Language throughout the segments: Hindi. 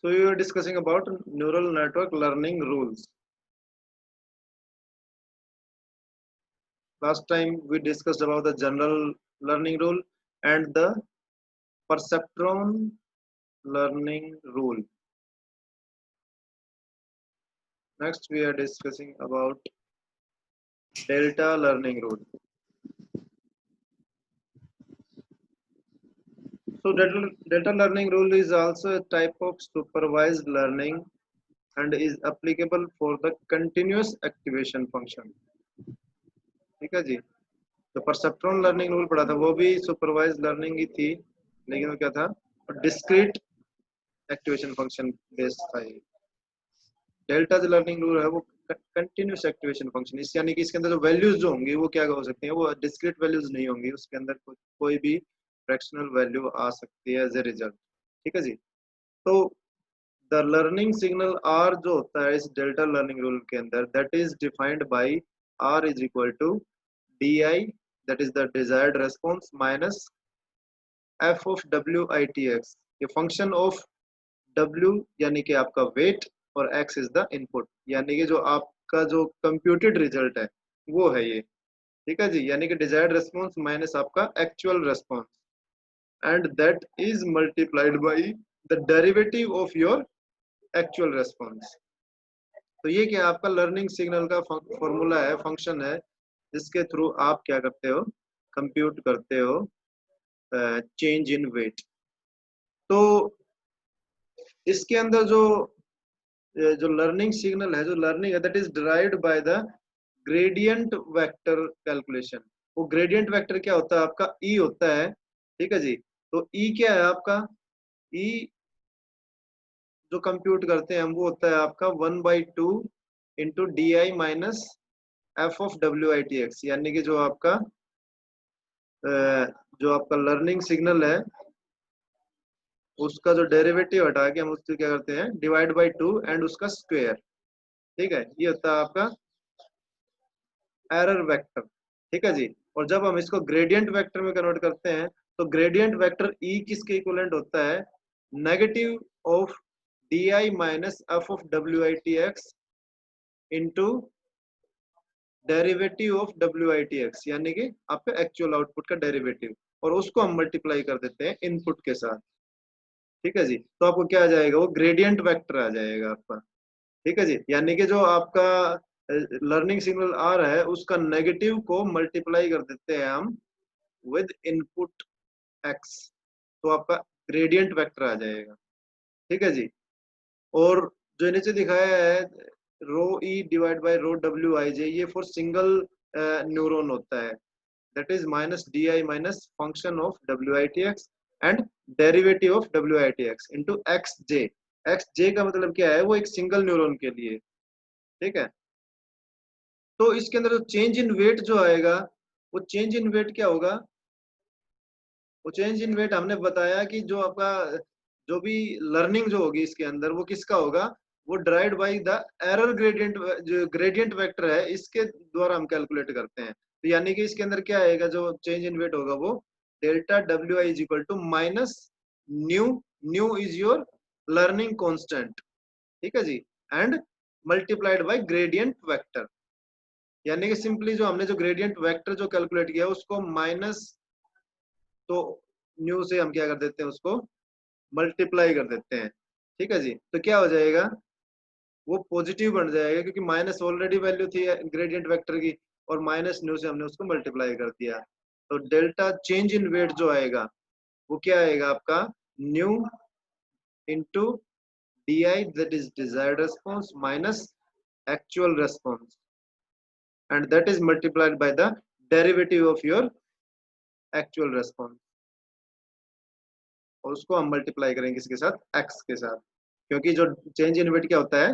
So we were discussing about neural network learning rules. Last time we discussed about the general learning rule and the perceptron learning rule. Next we are discussing about delta learning rule. So delta learning rule is also a type of supervised learning and is applicable for the continuous activation function. ठीक है जी. तो परसेप्ट्रॉन लर्निंग रूल पढ़ा था, वो भी सुपरवाइज लर्निंग ही थी, लेकिन वो क्या था, डिस्क्रीट एक्टिवेशन फंक्शन बेस्ड था. ये डेल्टा जो लर्निंग रूल है वो कंटिन्यूस एक्टिवेशन फंक्शन, इस यानी कि इसके अंदर जो वैल्यूज जो होंगी वो क्या हो सकती हैं, वो डिस्क्रीट वैल्यूज नहीं होंगी, उसके अंदर कोई भी फ्रैक्शनल वैल्यू आ सकती है एज ए रिजल्ट. ठीक है जी. तो द लर्निंग सिग्नल आर जो होता है इस डेल्टा लर्निंग रूल के अंदर, that is defined by R is equal to D I, that is the desired response, minus f of witx. ये फंक्शन ऑफ w यानी कि आपका वेट और x इज द इनपुट, यानी कि जो आपका जो कंप्यूटेड रिजल्ट है वो है ये. ठीक है जी. यानी कि डिजायर्ड रेस्पॉन्स माइनस आपका actual response, and that is multiplied by the derivative of your actual response. तो ये क्या आपका लर्निंग सिग्नल का फॉर्मूला है, फंक्शन है, जिसके थ्रू आप क्या करते हो, कंप्यूट करते हो चेंज इन वेट. तो इसके अंदर जो लर्निंग सिग्नल है, जो लर्निंग है, that is derived by the gradient vector calculation. वो ग्रेडियंट वेक्टर क्या होता है आपका, ई होता है. ठीक है जी. तो ई क्या है आपका, ई जो कंप्यूट करते हैं हम वो होता है आपका 1/2 into D I minus F of W I T x. यानी कि जो आपका लर्निंग सिग्नल है उसका जो डेरिवेटिव हटा के हम उसको क्या करते हैं, डिवाइड बाय 2 एंड उसका स्क्वायर. ठीक है. ये होता है आपका एरर वेक्टर. ठीक है जी. और जब हम इसको ग्रेडियंट वेक्टर में कन्वर्ट करते हैं तो ग्रेडियंट वेक्टर ई किसके इक्विवेलेंट होता है, negative of D I minus F of W I T X into derivative of W I T x, यानी कि आपका एक्चुअल आउटपुट का डेरिवेटिव, और उसको हम मल्टीप्लाई कर देते हैं इनपुट के साथ. ठीक है जी. तो आपको क्या आ जाएगा, वो ग्रेडियंट वेक्टर आ जाएगा आपका. ठीक है जी. यानी कि जो आपका लर्निंग सिग्नल आ रहा है उसका नेगेटिव को मल्टीप्लाई कर देते हैं हम विद इनपुट एक्स, तो आपका ग्रेडियंट वेक्टर आ जाएगा. ठीक है जी. और जो नीचे दिखाया है rho E divide by rho W I J, ये फॉर सिंगल न्यूरॉन होता है, that is minus D I minus function of W I T X and derivative of W I T X into X J. X J का मतलब क्या है, वो एक सिंगल न्यूरॉन के लिए. ठीक है. तो इसके अंदर जो चेंज इन वेट जो आएगा, वो चेंज इन वेट क्या होगा, वो चेंज इन वेट हमने बताया कि जो आपका जो भी लर्निंग जो होगी इसके अंदर वो किसका होगा, वो derived by the error gradient, जो ग्रेडियंट वेक्टर है इसके द्वारा हम कैलकुलेट करते हैं. तो यानी कि इसके अंदर क्या आएगा, जो चेंज इन वेट होगा वो delta W I is equal to minus mu, mu is your learning constant. ठीक है जी. And multiplied by gradient vector, यानी कि सिंपली जो हमने जो ग्रेडियंट वेक्टर जो कैलकुलेट किया उसको माइनस, तो न्यू से हम क्या कर देते हैं, उसको मल्टीप्लाई कर देते हैं. ठीक है जी. तो क्या हो जाएगा, वो पॉजिटिव बन जाएगा क्योंकि माइनस ऑलरेडी वैल्यू थी ग्रेडियंट वेक्टर की, और माइनस न्यू से हमने उसको मल्टीप्लाई कर दिया. तो डेल्टा चेंज इन वेट जो आएगा वो क्या आएगा आपका, new into D I that is desired response minus actual response, and that is multiplied by the derivative of your actual response. और उसको हम मल्टीप्लाई करेंगे किसके साथ, x के साथ, क्योंकि जो चेंज इन वेट क्या होता है,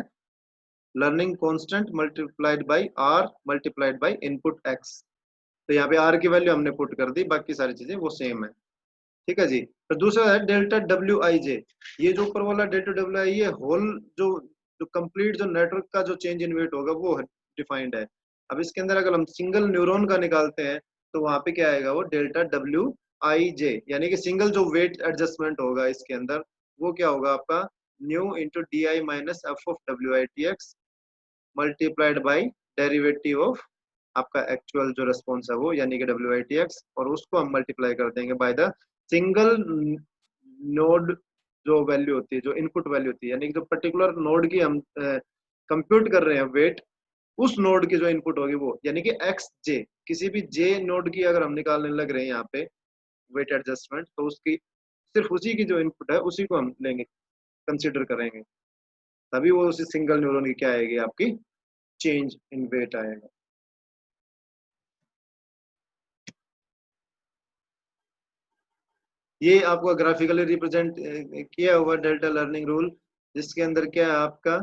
learning constant multiplied by r multiplied by input x. तो यहाँ पे r की वैल्यू हमने पुट कर दी, बाकी सारी चीजें वो सेम है. ठीक है जी. तो दूसरा है डेल्टा डब्ल्यू आई जे. ये जो ऊपर वाला डेल्टा डब्ल्यू आई, ये होल जो कंप्लीट जो नेटवर्क का जो चेंज इन वेट होगा वो डिफाइंड है. अब इसके अंदर अगर हम सिंगल न्यूरॉन का निकालते हैं तो वहां पे क्या आएगा, वो डेल्टा डब्ल्यू आई जे, यानी कि सिंगल जो वेट एडजस्टमेंट होगा इसके अंदर वो क्या होगा आपका new into D I minus F of W I T x multiplied by derivative of आपका एक्चुअल जो रेस्पॉन्स है वो, यानी कि डब्ल्यू आई टी एक्स, और उसको हम मल्टीप्लाई कर देंगे बाय द सिंगल नोड जो वैल्यू होती है, जो इनपुट वैल्यू होती है, यानी कि जो पर्टिकुलर नोड की हम कंप्यूट कर रहे हैं वेट, उस नोड की जो इनपुट होगी वो, यानी कि एक्स जे, किसी भी जे नोड की अगर हम निकालने लग रहे हैं यहाँ पे वेट एडजस्टमेंट, तो उसकी सिर्फ उसी की जो इनपुट है उसी को हम लेंगे, कंसिडर करेंगे, तभी वो उसी सिंगल न्यूरॉन की क्या आएगी, आपकी चेंज इन वेट आएगा। ये आपको ग्राफिकली रिप्रेजेंट किया हुआ डेल्टा लर्निंग रूल, जिसके अंदर क्या है आपका,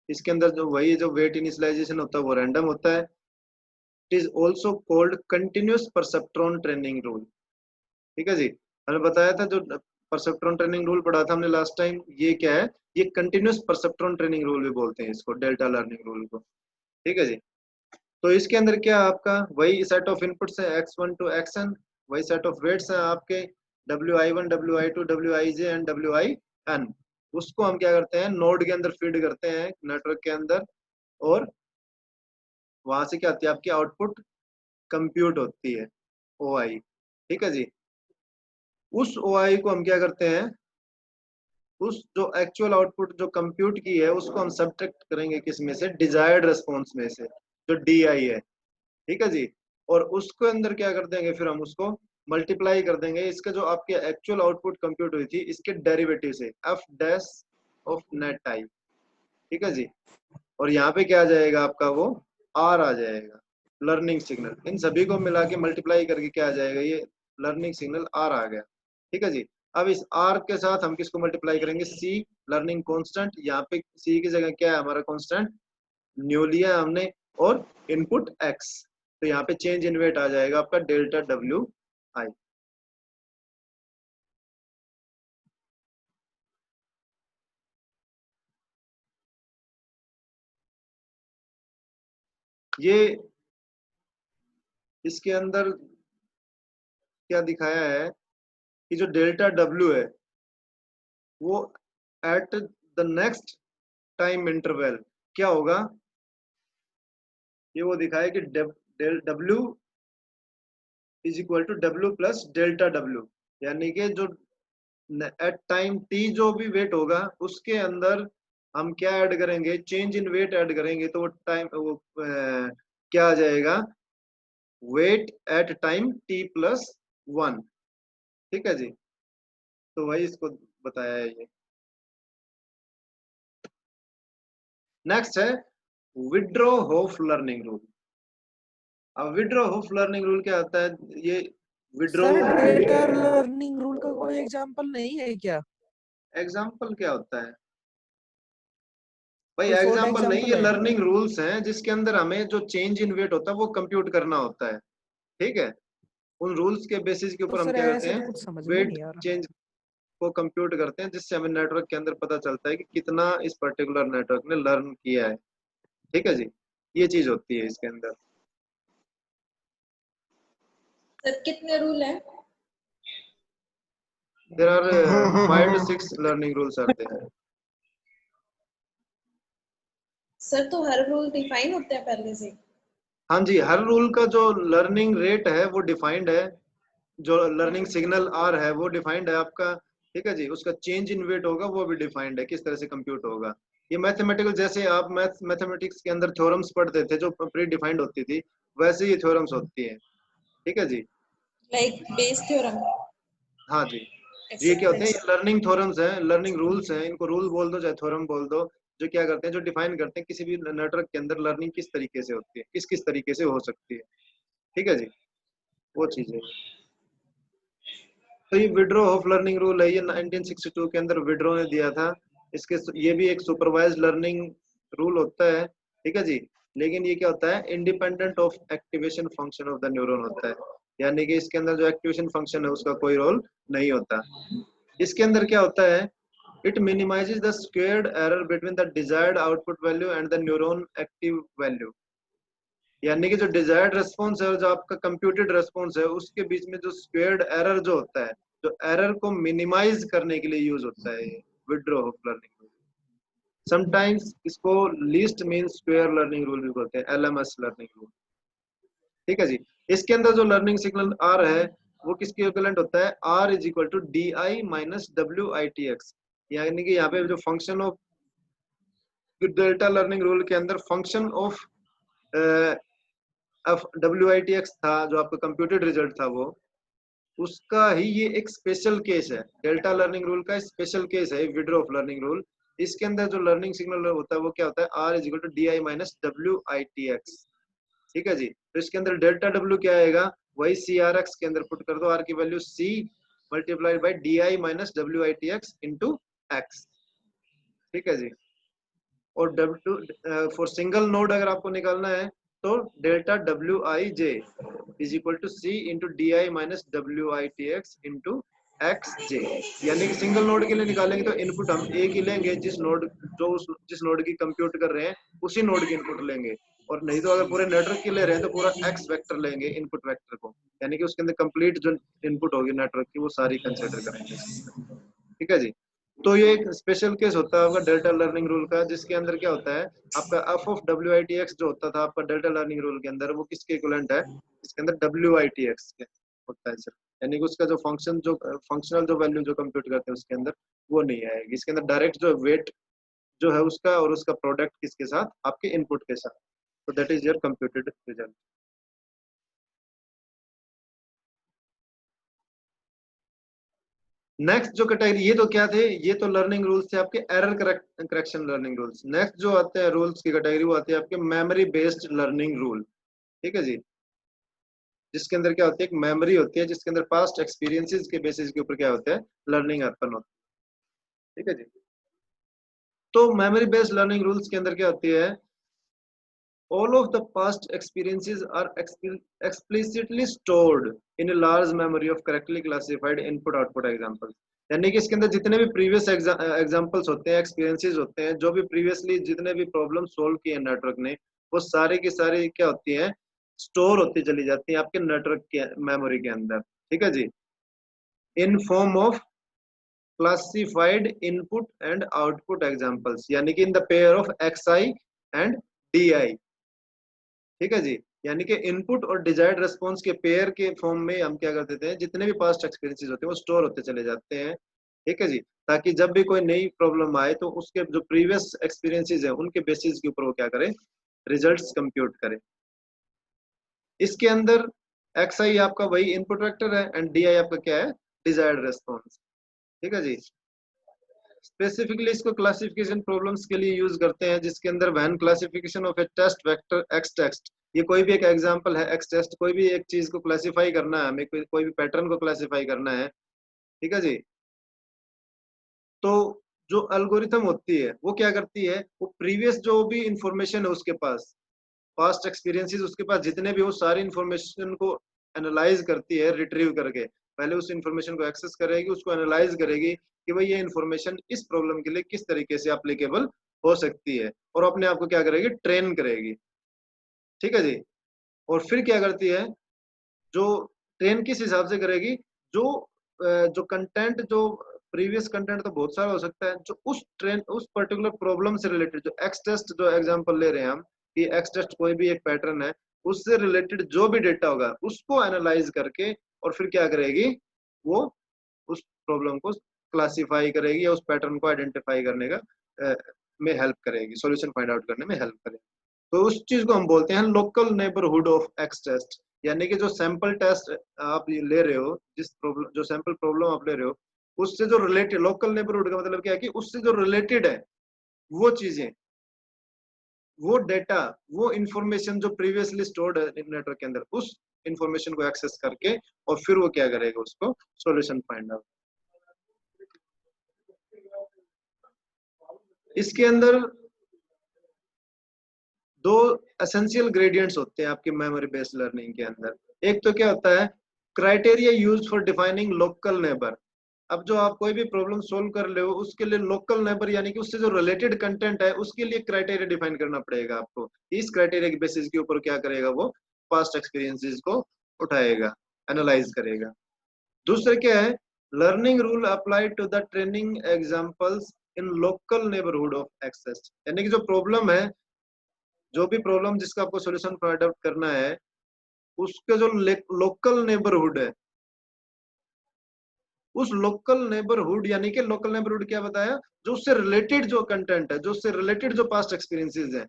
इसके अंदर जो वही जो वेट इनिशियलाइजेशन होता है वो रैंडम होता है। It is also called continuous perceptron training rule. ठीक है जी, हमने बताया था जो परसेप्ट्रॉन ट्रेनिंग रूल पढ़ा था हमने लास्ट टाइम, ये क्या है, ये कंटिन्यूस परसेप्ट्रॉन ट्रेनिंग रूल भी बोलते हैं इसको, डेल्टा लर्निंग रूल को। ठीक है जी, तो इसके अंदर क्या आपका वही सेट ऑफ इनपुट्स है x1 टू xn, वही सेट ऑफ वेट्स है आपके wi1 wi2 wij and win, उसको हम क्या करते हैं नोड के अंदर फीड करते हैं नेटवर्क के अंदर, और वहां से क्या आती है आपकी आउटपुट कंप्यूट होती है ओआई। ठीक है जी, उस ओआई को हम क्या करते हैं, उस जो एक्चुअल आउटपुट जो कंप्यूट की है उसको हम सब्ट्रैक्ट करेंगे किस में से, डिजायर्ड रेस्पॉन्स में से, जो डी आई है। ठीक है जी, और उसके अंदर क्या कर देंगे, फिर हम उसको मल्टीप्लाई कर देंगे इसके जो आपके एक्चुअल आउटपुट कंप्यूट हुई थी इसके डेरिवेटिव से, एफ डैश ऑफ नेट आई। ठीक है जी, और यहाँ पे क्या आ जाएगा आपका वो आर आ जाएगा, लर्निंग सिग्नल, इन सभी को मिला के मल्टीप्लाई करके क्या आ जाएगा, ये लर्निंग सिग्नल आर आ गया। ठीक है जी, अब इस आर के साथ हम किसको मल्टीप्लाई करेंगे, सी, लर्निंग कांस्टेंट, यहाँ पे सी की जगह क्या है हमारा कांस्टेंट, न्यू लिया हमने, और इनपुट एक्स, तो यहाँ पे चेंज इन वेट आ जाएगा आपका डेल्टा डब्ल्यू आई। ये इसके अंदर क्या दिखाया है कि जो डेल्टा डब्ल्यू है वो at the next time interval क्या होगा, ये वो दिखाया कि W is equal to W plus delta W, यानी कि जो एट टाइम टी जो भी वेट होगा उसके अंदर हम क्या ऐड करेंगे, चेंज इन वेट ऐड करेंगे, तो वो टाइम वो क्या आ जाएगा, weight at time T plus one. ठीक है जी, तो वही इसको बताया है ये। नेक्स्ट है विड्रो होफ लर्निंग रूल। अब विड्रो होफ लर्निंग रूल क्या आता है, ये withdraw sir data learning rule का कोई एग्जांपल नहीं है क्या? एग्जाम्पल क्या होता है भाई, कोई शॉर्ट एग्जाम्पल नहीं, ये एग्जांपल है? लर्निंग रूल्स हैं जिसके अंदर हमें जो चेंज इन वेट होता है वो कंप्यूट करना होता है। ठीक है, उन रूल्स के बेसिस के तो ऊपर हम सर क्या करते ऐसे तो हैं, कुछ समझ में वेट नहीं आ रहा। चेंज को कंप्यूट करते हैं, जिससे हमें नेटवर्क के अंदर पता चलता है कि कितना इस पर्टिकुलर नेटवर्क ने लर्न किया है। ठीक है जी, ये चीज होती है इसके अंदर। सर कितने रूल हैं? There are 5 to 6 learning rules are there. Sir तो हर रूल डिफाइन होते हैं पहले से? हाँ जी, हर रूल का जो लर्निंग रेट है वो डिफाइंड है, जो लर्निंग सिग्नल आर है वो डिफाइंड है आपका। ठीक है जी, उसका चेंज इन वेट होगा वो भी डिफाइंड है, किस तरह से कंप्यूट होगा। ये मैथमेटिकल, जैसे आप मैथमेटिक्स के अंदर थ्योरम्स पढ़ते थे जो प्री डिफाइंड होती थी, वैसे ही थ्योरम्स होती हैं। ठीक है जी, लाइक बेस थ्योरम हाँ जी, ये क्या होते हैं, ये एक्सेट्रा। लर्निंग थ्योरम्स हैं, लर्निंग रूल्स हैं, इनको रूल बोल दो चाहे थ्योरम बोल दो, जो क्या करते हैं, जो डिफाइन करते हैं किसी भी नेटवर्क के अंदर लर्निंग किस तरीके से होती है, किस किस तरीके से हो सकती है। ठीक है जी, वो चीज है। तो ये विड्रो ऑफ लर्निंग रूल है, ये 1962 के अंदर विड्रो ने दिया था। इसके ये भी एक सुपरवाइज लर्निंग रूल होता है। ठीक है जी, लेकिन ये क्या होता है, independent of activation function of the neuron होता है, यानी कि इसके अंदर जो एक्टिवेशन फंक्शन है उसका कोई रोल नहीं होता। इसके अंदर क्या होता है, it minimises the squared error between the desired output value and the neuron active value, यानी कि जो डिजायर्ड रेस्पॉन्स है और जो आपका कंप्यूटेड रेस्पॉन्स है उसके बीच में जो स्क्वेयर्ड एरर जो होता है, जो एरर को मिनिमाइज करने के लिए यूज होता है विड्रो ऑफ लर्निंग। समटाइम्स इसको least mean square learning rule भी बोलते हैं, LMS लर्निंग रूल। ठीक है जी। इसके अंदर जो लर्निंग सिग्नल आ रहा है वो किसके इक्विवेलेंट होता है, R is equal to DI minus WITX। यानी कि यहाँ पे जो function of delta learning rule के अंदर फंक्शन ऑफ WITX था, जो आपका कंप्यूटेड रिजल्ट था, वो उसका ही ये एक स्पेशल केस है। डेल्टा लर्निंग रूल का स्पेशल केस है विड्रो ऑफ लर्निंग रूल। इसके अंदर जो लर्निंग सिग्नल होता है वो क्या होता है, R is equal to DI minus WITX। ठीक है जी। तो इसके अंदर डेल्टा W क्या आएगा, वही CRX के अंदर पुट कर दो, R की value C multiplied by DI minus WITX into X। ठीक है जी। और W फॉर सिंगल नोड अगर आपको निकालना है तो delta WIJ is equal to C into DI minus WITX into XJ। यानी कि सिंगल नोड के लिए निकालेंगे तो इनपुट हम एक ही लेंगे, जिस नोड की कंप्यूट कर रहे हैं उसी नोड की इनपुट लेंगे। और नहीं तो अगर पूरे नेटवर्क के ले रहे हैं तो पूरा X वेक्टर लेंगे इनपुट वेक्टर को, यानी कि उसके अंदर कंप्लीट जो इनपुट होगी नेटवर्क की वो सारी कंसिडर करेंगे। ठीक है जी। तो ये एक स्पेशल केस होता है आपका डेल्टा लर्निंग रूल का, जिसके अंदर क्या होता है, आपका f ऑफ WITX जो होता था आपका डेल्टा लर्निंग रूल के अंदर, वो किसके इक्विवेलेंट है, इसके अंदर WITX के होता है सर। यानी कि उसका जो फंक्शनल जो वैल्यू जो कंप्यूट करते हैं उसके अंदर वो नहीं आएगी। इसके अंदर डायरेक्ट जो वेट जो है उसका और उसका प्रोडक्ट किसके साथ, आपके इनपुट के साथ। तो that is your computed result. Next जो कैटेगरी, ये तो क्या थे, ये तो लर्निंग रूल्स थे आपके error correction learning rules. Next जो आते हैं रूल्स की कैटेगरी वो आती है आपके मेमोरी बेस्ड लर्निंग रूल। ठीक है जी। जिसके अंदर क्या होती है, एक मेमोरी होती है जिसके अंदर पास्ट एक्सपीरियंसेस के बेसिस के ऊपर क्या होता है, लर्निंग उत्पन्न होती है। ठीक है जी। तो मेमोरी बेस्ड लर्निंग रूल्स के अंदर क्या होती है, all of the past experiences are explicitly stored in a large memory of correctly classified input output examples। यानी कि इसके अंदर जितने भी प्रीवियस एग्जांपल्स होते हैं, एक्सपीरियंसेस होते हैं, जो भी प्रीवियसली जितने भी प्रॉब्लम सोल्व किए हैं नेटवर्क ने, वो सारी की सारी क्या होती हैं, स्टोर होती चली जाती है आपके नेटवर्क के मेमोरी के अंदर। ठीक है जी। In form of classified input and output examples, यानी कि in the pair of XI and DI। ठीक है जी। यानी कि इनपुट और डिजायर्ड रेस्पॉन्स के पेयर के फॉर्म में हम क्या कर देते हैं, जितने भी पास्ट एक्सपीरियंसेस होते हैं वो स्टोर होते चले जाते हैं। ठीक है जी। ताकि जब भी कोई नई प्रॉब्लम आए तो उसके जो प्रीवियस एक्सपीरियंसेस है उनके बेसिस के ऊपर वो क्या करे, रिजल्ट्स कंप्यूट करे। इसके अंदर XI आपका वही इनपुट वेक्टर है एंड DI आपका क्या है, डिजायर्ड रेस्पॉन्स। ठीक है जी। स्पेसिफिकली इसको क्लासिफिकेशन प्रॉब्लम्स के लिए यूज करते हैं, जिसके अंदर when classification of a test vector X test, ये कोई भी एक एग्जांपल है X टेस्ट, कोई भी एक चीज को क्लासिफाई करना है हमें, कोई भी पैटर्न को क्लासिफाई करना है। ठीक है जी। तो जो एल्गोरिथम होती है वो क्या करती है, वो प्रीवियस जो भी इंफॉर्मेशन है उसके पास, पास्ट एक्सपीरियंसेस उसके पास जितने भी, वो सारी इंफॉर्मेशन को एनालाइज करती है रिट्रीव करके। पहले उस इंफॉर्मेशन को एक्सेस करेगी, उसको एनालाइज करेगी कि भाई ये इंफॉर्मेशन इस प्रॉब्लम के लिए किस तरीके से एप्लीकेबल हो सकती है, और अपने आप को क्या करेगी, ट्रेन करेगी। ठीक है जी। और फिर क्या करती है, जो ट्रेन किस हिसाब से करेगी, जो जो कंटेंट, जो प्रीवियस कंटेंट तो बहुत सारा हो सकता है, जो उस पर्टिकुलर प्रॉब्लम से रिलेटेड, जो एक्स टेस्ट जो एग्जांपल ले रहे हैं हम, कि एक्स टेस्ट कोई भी एक पैटर्न है, उससे रिलेटेड जो भी डेटा होगा उसको एनालाइज करके और फिर क्या करेगी, वो उस प्रॉब्लम को क्लासिफाई करेगी या उस पैटर्न को आइडेंटिफाई करने का में हेल्प करेगी, सॉल्यूशन फाइंड आउट करने में हेल्प करेगी। तो उस चीज को हम बोलते हैं local neighbourhood of X test. यानी कि जो सैंपल टेस्ट आप ले रहे हो, जिस प्रॉब्लम, जो सैंपल प्रॉब्लम आप ले रहे हो, उससे जो रिलेटेड, लोकल नेबरहुड का मतलब क्या है कि उससे जो रिलेटेड है वो चीजें, वो डेटा, वो इंफॉर्मेशन जो प्रीवियसली स्टोर्ड है नेटवर्क के अंदर, उस इंफॉर्मेशन को एक्सेस करके और फिर वो क्या करेगा, उसको सॉल्यूशन फाइंड आउट। इसके अंदर दो एसेंशियल ग्रेडियंट्स होते हैं आपके मेमोरी बेस्ड लर्निंग के अंदर। एक तो क्या होता है, criteria use for defining local neighbour. अब जो आप कोई भी प्रॉब्लम सोल्व कर रहे हो उसके लिए लोकल नेबर, यानी कि उससे जो रिलेटेड कंटेंट है उसके लिए क्राइटेरिया डिफाइन करना पड़ेगा आपको। इस क्राइटेरिया के बेसिस के ऊपर क्या करेगा, वो पास्ट एक्सपीरियंसेस को उठाएगा, एनालाइज करेगा। दूसरा क्या है, learning rule apply to the training examples in local neighbourhood of X test. यानी कि जो प्रॉब्लम है, जो भी प्रॉब्लम जिसका आपको सॉल्यूशन फाइंड आउट करना है, उसके जो लोकल नेबरहुड है, उस लोकल नेबरहुड, यानी कि लोकल नेबरहुड क्या बताया, जो उससे रिलेटेड जो कंटेंट है, जो उससे रिलेटेड जो पास्ट एक्सपीरियंसेस है,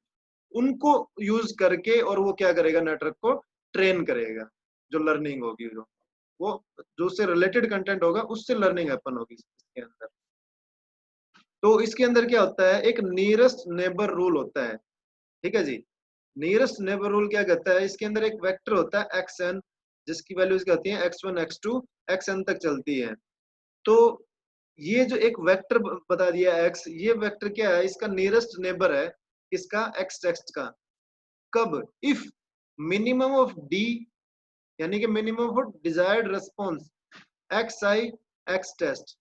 उनको यूज करके और वो क्या करेगा, नेटवर्क को ट्रेन करेगा। जो लर्निंग होगी, वो जो उससे रिलेटेड कंटेंट होगा उससे लर्निंग हैपन होगी इसके अंदर। तो इसके अंदर क्या होता है, एक नियरेस्ट नेबर रूल होता है। ठीक है जी। नियरेस्ट नेबर रूल क्या कहता है, इसके अंदर एक वेक्टर होता है एक्स एन, जिसकी वैल्यूज क्या होती है x1 x2 xn तक चलती है। तो ये जो एक वेक्टर बता दिया x, ये वेक्टर क्या है, इसका नियरेस्ट नेबर है, इसका x टेक्स्ट का। कब, इफ मिनिमम ऑफ d, यानी कि minimum of desired response xi x test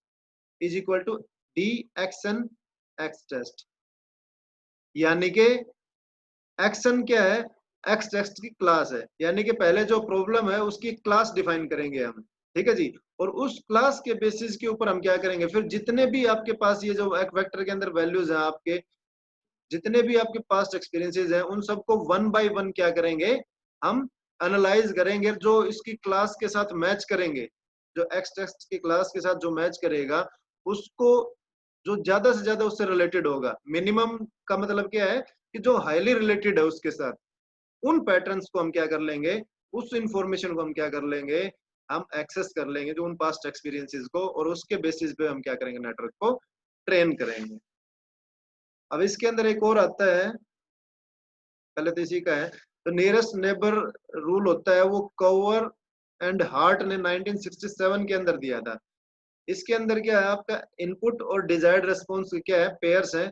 is equal to d xn x test. यानी कि xn क्या है, x टेक्स्ट की क्लास है, यानी कि पहले जो प्रॉब्लम है उसकी क्लास डिफाइन करेंगे हम। ठीक है जी। और उस क्लास के बेसिस के ऊपर हम क्या करेंगे, फिर जितने भी आपके पास ये जो एक वेक्टर के अंदर वैल्यूज हैं, आपके जितने भी आपके पास्ट एक्सपीरियंसेस हैं, उन सबको वन बाय वन क्या करेंगे, हम एनालाइज करेंगे, जो इसकी क्लास के साथ मैच करेंगे, जो एक्स टेक्स्ट की क्लास के साथ जो मैच करेगा, उसको जो ज्यादा से ज्यादा उससे रिलेटेड होगा। मिनिमम का मतलब क्या है कि जो हाईली रिलेटेड है उसके साथ, उन पैटर्न्स को हम क्या कर लेंगे, उस इंफॉर्मेशन को हम क्या कर लेंगे, हम एक्सेस कर लेंगे, जो उन पास्ट एक्सपीरियंसेस को, और उसके बेसिस पे हम क्या करेंगे, नेटवर्क को ट्रेन करेंगे। अब इसके अंदर एक और आता है, पहले तो इसी का है, तो नियरेस्ट नेबर रूल होता है, वो कवर एंड हार्ट ने 1967 के अंदर दिया था। इसके अंदर क्या है, आपका इनपुट और डिजायर्ड रेस्पॉन्स क्या है, पेयर्स हैं,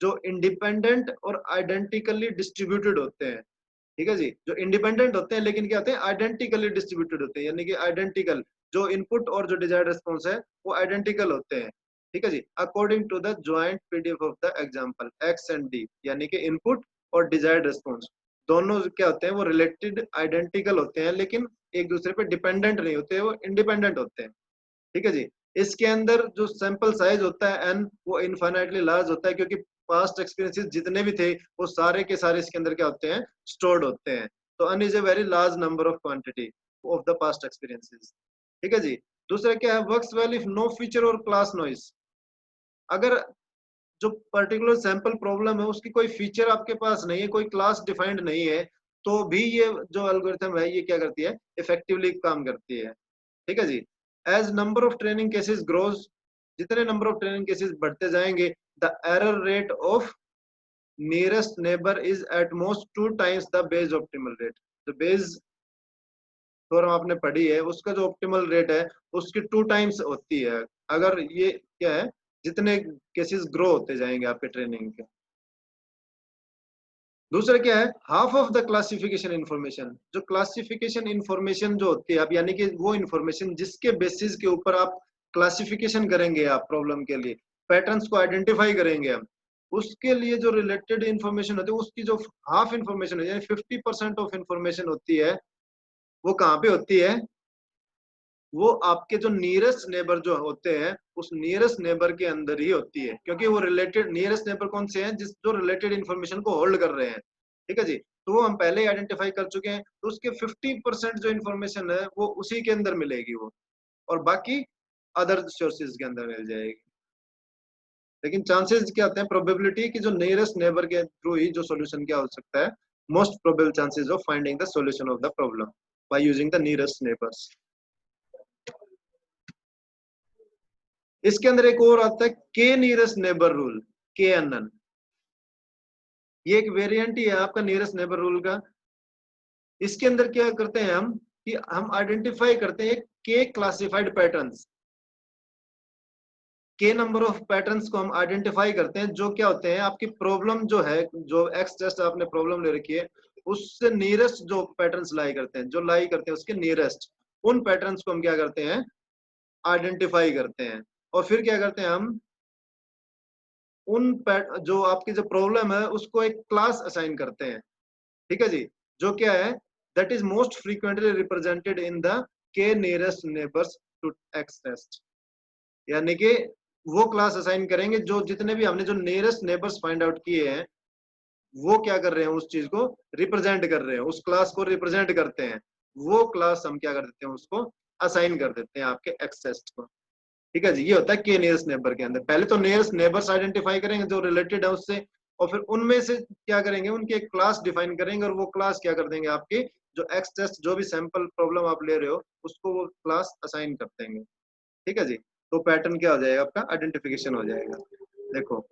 जो इंडिपेंडेंट और आइडेंटिकली डिस्ट्रीब्यूटेड होते हैं। ठीक है जी। जो इंडिपेंडेंट होते हैं लेकिन क्या होते हैं, आइडेंटिकली डिस्ट्रीब्यूटेड होते हैं, यानी कि आइडेंटिकल, जो इनपुट और जो डिजायर्ड रेस्पॉन्स है वो आइडेंटिकल होते हैं। ठीक है जी। According to the joint PDF of the example X and D, यानी कि इनपुट और डिजायर्ड रेस्पॉन्स दोनों क्या होते हैं, वो रिलेटेड आइडेंटिकल होते हैं, लेकिन एक दूसरे पे डिपेंडेंट नहीं होते, वो इंडिपेंडेंट होते हैं। ठीक है जी। इसके अंदर जो सैंपल साइज होता है n, वो इनफाइनाइटली लार्ज होता है, क्योंकि पास्ट एक्सपीरियंसेस जितने भी थे वो सारे के सारे इसके अंदर क्या होते हैं, स्टोर्ड होते हैं। तो n is a very large number of quantity of the past experiences. ठीक है जी। दूसरा क्या है, works well if no feature और क्लास नॉइज। अगर जो पर्टिकुलर सैंपल प्रॉब्लम है उसकी कोई फीचर आपके पास नहीं है, कोई क्लास डिफाइंड नहीं है, तो भी ये जो एल्गोरिथम है ये क्या करती है, इफेक्टिवली काम करती है। ठीक है जी। As number of training cases grows, जितने नंबर ऑफ ट्रेनिंग केसेस बढ़ते जाएंगे, the error rate of nearest neighbour is at most 2 times the Bayes optimal rate. जो बेस थ्योरम आपने पढ़ी है, उसका जो ऑप्टिमल रेट है उसकी 2 times होती है, अगर ये क्या है, जितने केसेस ग्रो होते जाएंगे आपके ट्रेनिंग के। दूसरा क्या है, half of the classification information. जो क्लासिफिकेशन इंफॉर्मेशन जो होती है, अब यानी कि वो इंफॉर्मेशन जिसके बेसिस के ऊपर आप क्लासिफिकेशन करेंगे, आप प्रॉब्लम के लिए पैटर्न्स को आइडेंटिफाई करेंगे हम, उसके लिए जो रिलेटेड इंफॉर्मेशन होती है, उसकी जो हाफ इंफॉर्मेशन है, यानी 50% ऑफ इंफॉर्मेशन होती है, वो कहाँ पे होती है, वो आपके जो नियरेस्ट नेबर जो होते हैं, उस नियरेस्ट नेबर के अंदर ही होती है, क्योंकि वो रिलेटेड नियरेस्ट नेबर कौन से हैं, जिस जो रिलेटेड इंफॉर्मेशन को होल्ड कर रहे हैं। ठीक है जी। तो वो हम पहले ही आइडेंटिफाई कर चुके हैं, तो उसके 50% जो इंफॉर्मेशन है वो उसी के अंदर मिलेगी वो, और बाकी अदर सोर्सेज के अंदर मिल जाएगी। लेकिन चांसेस क्या होते हैं, प्रोबेबिलिटी की जो नियरेस्ट नेबर के थ्रू ही जो सोल्यूशन क्या हो सकता है, most probable chances of finding the solution of the problem by using the nearest neighbours. इसके अंदर एक और आता है के नियरेस्ट नेबर रूल, के एन एन। ये एक वेरिएंट ही है आपका नियरेस्ट नेबर रूल का। इसके अंदर क्या करते हैं हम, कि हम आइडेंटिफाई करते हैं के क्लासिफाइड पैटर्न्स, के नंबर ऑफ पैटर्न्स को हम आइडेंटिफाई करते हैं, जो क्या होते हैं, आपकी प्रॉब्लम जो है, जो एक्स टेस्ट आपने प्रॉब्लम ले रखी है, उससे नियरेस्ट जो पैटर्न्स लाई करते हैं, जो लाई करते हैं उसके नियरेस्ट, उन पैटर्न्स को हम क्या करते हैं, आइडेंटिफाई करते हैं। और फिर क्या करते हैं हम, उन जो आपकी जो प्रॉब्लम है उसको एक क्लास असाइन करते हैं। ठीक है जी। जो क्या है, that is most frequently represented in the K nearest neighbours to X test. यानी कि वो क्लास असाइन करेंगे जो जितने भी हमने जो नियरेस्ट नेबर्स फाइंड आउट किए हैं वो क्या कर रहे हैं, उस चीज को रिप्रेजेंट कर रहे हैं, उस क्लास को रिप्रेजेंट करते हैं, वो क्लास हम क्या कर देते हैं, उसको असाइन कर देते हैं आपके एक्सेस को। ठीक है जी, ये होता है के नियरेस्ट नेबर के अंदर। पहले तो नियरेस्ट नेबर्स आइडेंटिफाई करेंगे जो रिलेटेड है उससे, और फिर उनमें से क्या करेंगे, उनके एक क्लास डिफाइन करेंगे, और वो क्लास क्या कर देंगे, आपकी जो एक्स टेस्ट जो भी सैंपल प्रॉब्लम आप ले रहे हो उसको वो क्लास असाइन कर देंगे। ठीक है जी, तो पैटर्न क्या हो जाएगा, आपका आइडेंटिफिकेशन हो जाएगा। देखो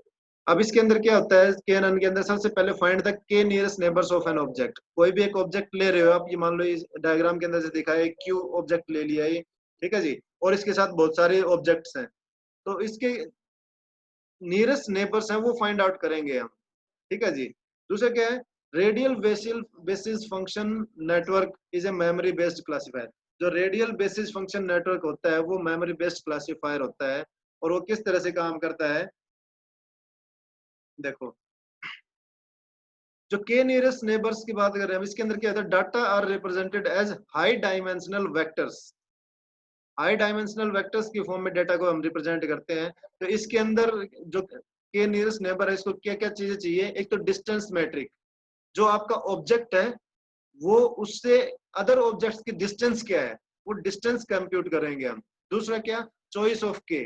अब इसके अंदर क्या होता है, के नन के अंदर सबसे पहले find the K nearest neighbours of an object. कोई भी एक ऑब्जेक्ट ले रहे हो आप, ये मान लो इस डायग्राम के अंदर से दिखा है क्यू ऑब्जेक्ट ले लिया ये, ठीक है जी, और इसके साथ बहुत सारे ऑब्जेक्ट्स हैं, तो इसके नियरेस्ट नेबर्स हैं वो फाइंड आउट करेंगे हम। ठीक है जी, दूसरा क्या है, radial basis function network is a memory based classifier. जो रेडियल बेसिस फंक्शन नेटवर्क होता है वो मेमोरी बेस्ड क्लासिफायर होता है, और वो किस तरह से काम करता है, देखो जो के नियरेस्ट नेबर्स की बात कर रहे हैं इसके अंदर क्या होता है, data are represented as high dimensional vectors. High dimensional vectors की फॉर्म में डाटा को हम रिप्रेजेंट करते हैं। तो इसके अंदर जो के नियरेस्ट नेबर है इसको क्या क्या चीजें चाहिए, एक तो डिस्टेंस मैट्रिक, जो आपका ऑब्जेक्ट है वो उससे अदर ऑब्जेक्ट्स की डिस्टेंस क्या है, वो डिस्टेंस कंप्यूट करेंगे हम। दूसरा क्या, चॉइस ऑफ के,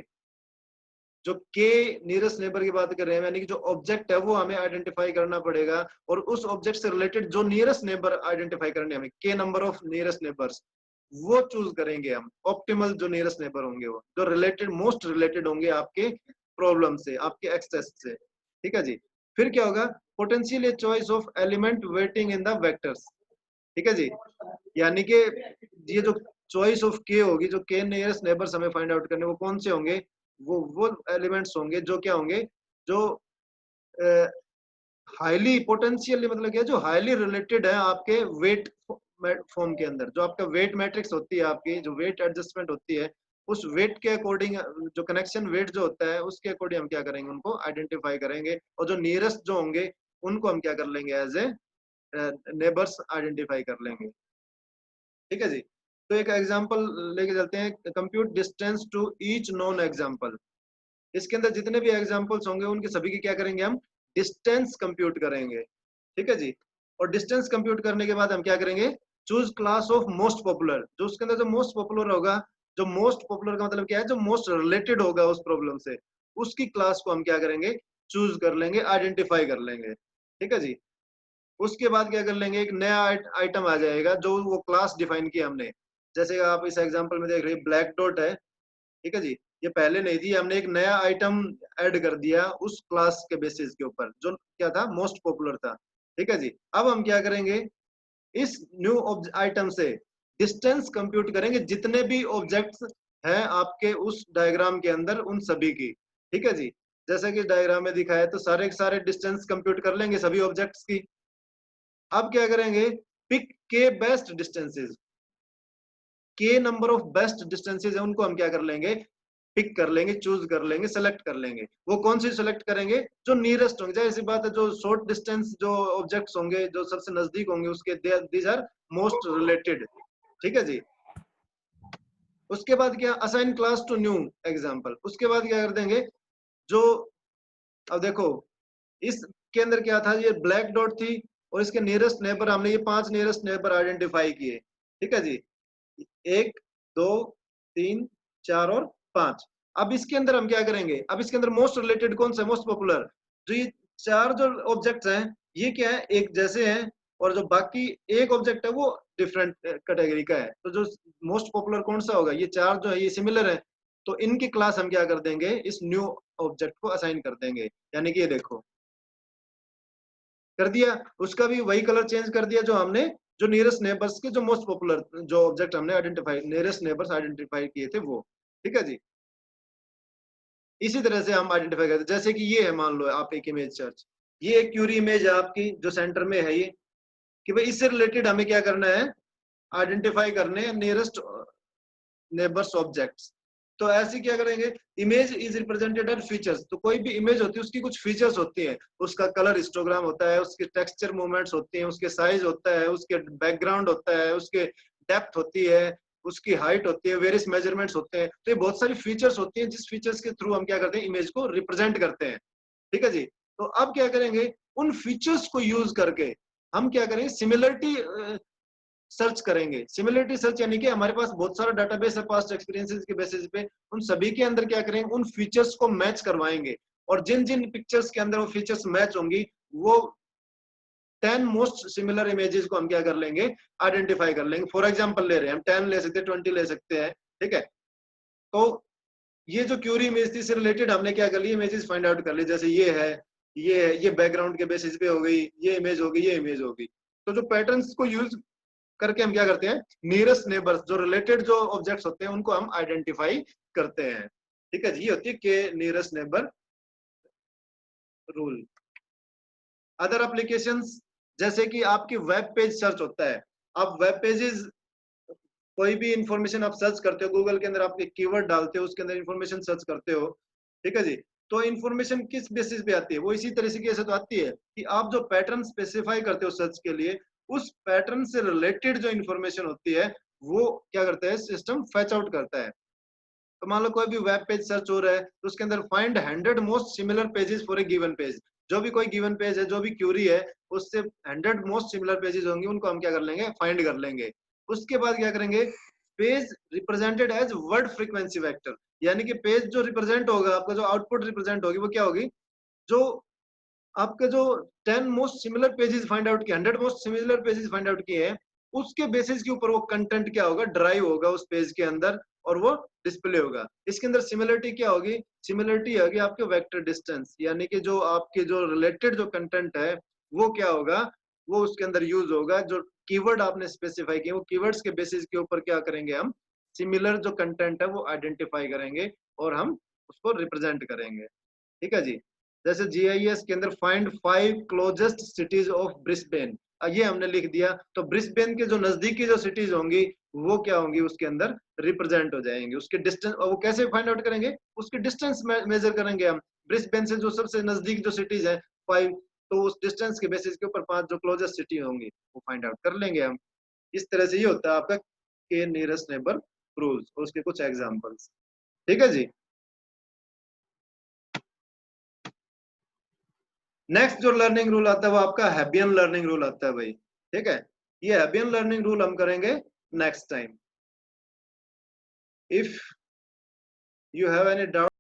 जो के नियरेस्ट नेबर की बात कर रहे हैं, यानी कि जो ऑब्जेक्ट है वो हमें आइडेंटिफाई करना पड़ेगा, और उस ऑब्जेक्ट से रिलेटेड जो नियरेस्ट नेबर आइडेंटिफाई करने हमें, के नंबर ऑफ नियरेस्ट नेबर्स वो चूज करेंगे हम। ऑप्टिमल जो नियरेस्ट नेबर होंगे वो जो रिलेटेड मोस्ट रिलेटेड होंगे आपके प्रॉब्लम से, आपके एक्सेस से। ठीक है जी, फिर क्या होगा, potential choice of element waiting in the vectors. ठीक है जी, यानी कि ये जो चॉइस ऑफ के होगी, जो के नियरेस्ट नेबर्स हमें फाइंड आउट करने, वो कौन से होंगे, वो एलिमेंट्स होंगे जो क्या होंगे, जो हाईली पोटेंशियली, मतलब क्या, जो हाईली रिलेटेड है आपके वेट फॉर्म के अंदर। जो आपका वेट मैट्रिक्स होती है, आपकी जो वेट एडजस्टमेंट होती है, उस वेट के अकॉर्डिंग, जो कनेक्शन वेट जो होता है उसके अकॉर्डिंग हम क्या करेंगे, उनको आइडेंटिफाई करेंगे, और जो नियरेस्ट जो होंगे उनको हम क्या कर लेंगे, एज ए नेबर्स आइडेंटिफाई कर लेंगे। ठीक है जी, तो एक एग्जांपल लेके चलते हैं, compute distance to each known example. इसके अंदर जितने भी एग्जांपल्स होंगे उनके सभी की क्या करेंगे, हम डिस्टेंस कंप्यूट करेंगे। ठीक है जी, और डिस्टेंस कंप्यूट करने के बाद हम क्या करेंगे, choose class of most popular. जो उसके अंदर जो मोस्ट पॉपुलर होगा, जो मोस्ट पॉपुलर का मतलब क्या है, जो मोस्ट रिलेटेड होगा उस प्रॉब्लम से, उसकी क्लास को हम क्या करेंगे, चूज कर लेंगे, आइडेंटिफाई कर लेंगे। ठीक है जी, उसके बाद क्या कर लेंगे, एक नया आइटम आ जाएगा जो वो क्लास डिफाइन किया हमने। जैसे आप इस एग्जांपल में देख रहे हैं ब्लैक डॉट है, ठीक है जी, ये पहले नहीं थी, हमने एक नया आइटम ऐड कर दिया उस क्लास के बेसिस के ऊपर, जो क्या था, मोस्ट पॉपुलर था। ठीक है जी, अब हम क्या करेंगे, इस न्यू आइटम से डिस्टेंस कंप्यूट करेंगे जितने भी ऑब्जेक्ट्स हैं आपके उस डायग्राम के अंदर, उन सभी की। ठीक है जी, जैसे कि डायग्राम में दिखाया है, तो सारे के सारे डिस्टेंस कंप्यूट कर लेंगे सभी ऑब्जेक्ट्स की। अब क्या करेंगे, पिक के बेस्ट डिस्टेंसेस, के नंबर ऑफ बेस्ट डिस्टेंसेस है उनको हम क्या कर लेंगे, पिक कर लेंगे, चूज कर लेंगे, सेलेक्ट कर लेंगे। वो कौन सी सेलेक्ट करेंगे, जो नियरेस्ट होंगे। जैसी बात है, जो शॉर्ट डिस्टेंस जो ऑब्जेक्ट्स होंगे, जो सबसे नजदीक होंगे, उसके दीज आर मोस्ट रिलेटेड। ठीक है जी, उसके बाद क्या, assign class to new example. उसके बाद क्या कर देंगे, जो अब देखो इसके अंदर क्या था, ये ब्लैक डॉट थी, और इसके नियरेस्ट नेबर हमने ये 5 नियरेस्ट नेबर आइडेंटिफाई किए। ठीक है जी, 1 2 3 4 और 5। अब इसके अंदर हम क्या करेंगे, अब इसके अंदर मोस्ट रिलेटेड कौन सा, मोस्ट पॉपुलर। जो ये 4 जो ऑब्जेक्ट्स हैं ये क्या है, एक जैसे हैं, और जो बाकी एक ऑब्जेक्ट है वो डिफरेंट कैटेगरी का है। तो जो मोस्ट पॉपुलर कौन सा होगा, ये 4 जो है ये सिमिलर है, तो इनकी क्लास हम क्या कर देंगे, इस न्यू ऑब्जेक्ट को असाइन कर देंगे। यानी कि ये देखो कर दिया, उसका भी वही कलर चेंज कर दिया जो हमने, जो नियरेस्ट नेबर्स के जो मोस्ट पॉपुलर जो ऑब्जेक्ट हमने आइडेंटिफाई, नियरेस्ट नेबर्स आइडेंटिफाई किए थे वो। ठीक है जी, इसी तरह से हम आइडेंटिफाई करते हैं। जैसे कि ये है, मान लो आप एक इमेज सर्च, ये एक क्यूरी इमेज है आपकी जो सेंटर में है ये, कि भाई इससे रिलेटेड हमें क्या करना है, आइडेंटिफाई करने नियरेस्ट नेबर्स ऑब्जेक्ट्स। तो ऐसे क्या करेंगे, image is represented as features. तो कोई भी इमेज होती है उसकी कुछ फीचर्स होती है, उसका कलर हिस्टोग्राम होता है, उसके टेक्सचर मूवमेंट्स होती हैं, उसके साइज होता है, उसके बैकग्राउंड होता है, उसके डेप्थ होती है, उसकी हाइट होती है, वेरियस मेजरमेंट्स होते हैं, तो ये बहुत सारी फीचर्स होती हैं जिस फीचर्स के थ्रू हम क्या करते हैं, इमेज को रिप्रेजेंट करते हैं। ठीक है जी। तो अब क्या करेंगे, उन फीचर्स को यूज करके हम क्या करेंगे, सिमिलरिटी सर्च करेंगे। सिमिलरिटी सर्च यानी कि हमारे पास बहुत सारा डाटाबेस है पास्ट एक्सपीरियंसेस के बेसिस पे, उन सभी के अंदर क्या करेंगे, उन फीचर्स को मैच करवाएंगे, और जिन जिन पिक्चर्स के अंदर वो फीचर्स मैच होंगी, वो 10 मोस्ट सिमिलर इमेजेस को हम क्या कर लेंगे, आइडेंटिफाई कर लेंगे। फॉर एग्जांपल ले रहे हैं हम, 10 ले सकते हैं, 20 ले सकते हैं। ठीक है, तो ये जो क्यूरी इमेज थी, इससे रिलेटेड हमने क्या कर लिया, इमेजेस फाइंड आउट कर ली। जैसे ये है, ये बैकग्राउंड के बेसिस पे हो गई, ये इमेज होगी, ये इमेज होगी। तो जो पैटर्न्स को यूज करके हम क्या करते हैं, नियरेस्ट नेबर्स, जो रिलेटेड जो ऑब्जेक्ट्स होते हैं, उनको हम आइडेंटिफाई करते हैं। ठीक है जी, ये होती है के nearest neighbour rule. Other applications, जैसे कि आपकी वेब पेज सर्च होता है, आप वेब पेजेस, कोई भी इंफॉर्मेशन आप सर्च करते हो गूगल के अंदर, आप एक कीवर्ड डालते हो, उसके अंदर इंफॉर्मेशन सर्च करते हो। ठीक है जी, तो इंफॉर्मेशन किस बेसिस पे आती है, वो इसी तरीके से तो आती है कि आप जो पैटर्न स्पेसिफाई करते हो सर्च के लिए, उस पैटर्न से रिलेटेड जो इंफॉर्मेशन होती है, वो क्या करता है, सिस्टम फेच आउट करता है। तो मान लो कोई भी वेब पेज सर्च हो रहा है, तो उसके अंदर find 100 most similar pages for a given page. जो भी कोई गिवन पेज है, जो भी क्यूरी है, उससे 100 मोस्ट सिमिलर पेजेस होंगे, उनको हम क्या कर लेंगे, फाइंड कर लेंगे। उसके बाद क्या करेंगे, page represented as word frequency vector, यानी कि पेज जो रिप्रेजेंट होगा, आपका जो आउटपुट रिप्रेजेंट होगी, वो क्या होगी, जो आपके जो 10 most similar pages find out किए, 100 most similar pages find out किए हैं, उसके बेसिस के ऊपर वो कंटेंट क्या होगा, ड्राइव होगा उस पेज के अंदर, और वो डिस्प्ले होगा। इसके अंदर सिमिलरिटी क्या होगी, सिमिलरिटी होगी आपके वेक्टर डिस्टेंस, यानी कि जो आपके जो रिलेटेड जो कंटेंट है, वो क्या होगा, वो उसके अंदर यूज होगा। जो कीवर्ड आपने स्पेसिफाई किए, वो कीवर्ड्स के बेसिस के ऊपर क्या करेंगे, हम सिमिलर जो कंटेंट है वो आइडेंटिफाई करेंगे, और हम उसको रिप्रेजेंट करेंगे। ठीक है जी। जैसे जीआईएस के अंदर find 5 closest cities of Brisbane, ये हमने लिख दिया, तो ब्रिस्बेन के जो नजदीकी जो सिटीज होंगी, वो क्या होंगी, उसके अंदर रिप्रेजेंट हो जाएंगे। उसके डिस्टेंस, वो कैसे फाइंड आउट करेंगे, उसके डिस्टेंस मेजर करेंगे हम। ब्रिस्बेन से जो सबसे नजदीक जो सिटीज है 5, तो उस डिस्टेंस के बेसिस के ऊपर 5 जो क्लोजेस्ट सिटी होंगी, वो फाइंड आउट कर लेंगे हम। इस तरह से ये होता है आपका के नियरेस्ट नेबर रूल्स, और उसके कुछ एग्जांपल्स। ठीक है जी। नेक्स्ट जो लर्निंग रूल आता है, वो आपका हैबियन लर्निंग रूल आता है भाई। ठीक है, ये हैबियन लर्निंग रूल हम करेंगे next time. If you have any doubt